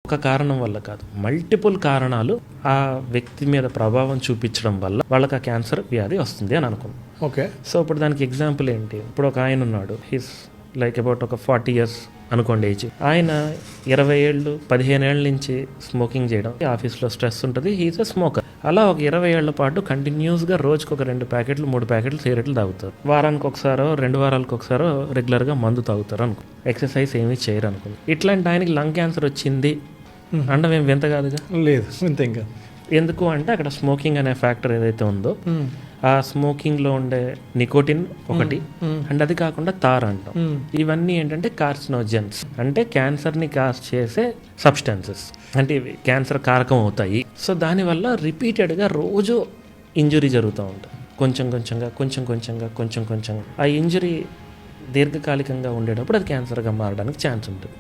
ఒక కారణం వల్ల కాదు, మల్టిపుల్ కారణాలు ఆ వ్యక్తి మీద ప్రభావం చూపించడం వల్ల వాళ్ళకి ఆ క్యాన్సర్ వ్యాధి వస్తుంది అని అనుకున్నాం. ఓకే. సో ఇప్పుడు దానికి ఎగ్జాంపుల్ ఏంటి, ఇప్పుడు ఒక ఆయన ఉన్నాడు, హీస్ లైక్ అబౌట్ ఒక 40 years అనుకోండి ఏజ్. ఆయన 20 ఏళ్ళు 15 ఏళ్ళ నుంచి స్మోకింగ్ చేయడం, ఆఫీస్లో స్ట్రెస్ ఉంటుంది, హీస్ ఎ స్మోకర్. అలా ఒక 20 ఏళ్ల పాటు కంటిన్యూస్గా రోజుకు ఒక 2 ప్యాకెట్లు 3 ప్యాకెట్లు సిగరెట్లు తాగుతారు. వారానికి ఒకసారో 2 వారాలకు ఒకసారో రెగ్యులర్గా మందు తాగుతారు అనుకో, ఎక్సర్సైజ్ ఏమీ చేయరు అనుకో. ఇట్లాంటి ఆయనకి లంగ్ క్యాన్సర్ వచ్చింది అంటే మేము వింత కాదుగా. లేదు, వింత ఇంకా. ఎందుకు అంటే అక్కడ స్మోకింగ్ అనే ఫ్యాక్టర్ ఏదైతే ఉందో, ఆ స్మోకింగ్లో ఉండే నికోటిన్ ఒకటి, అండ్ అది కాకుండా తార్ అంటాం. ఇవన్నీ ఏంటంటే కార్సినోజెన్స్, అంటే క్యాన్సర్ని కాజ్ చేసే సబ్స్టెన్సెస్, అంటే ఇవి క్యాన్సర్ కారకం అవుతాయి. సో దానివల్ల రిపీటెడ్గా రోజు ఇంజురీ జరుగుతూ ఉంటుంది, కొంచెం కొంచెంగా. ఆ ఇంజురీ దీర్ఘకాలికంగా ఉండేటప్పుడు అది క్యాన్సర్గా మారడానికి ఛాన్స్ ఉంటుంది.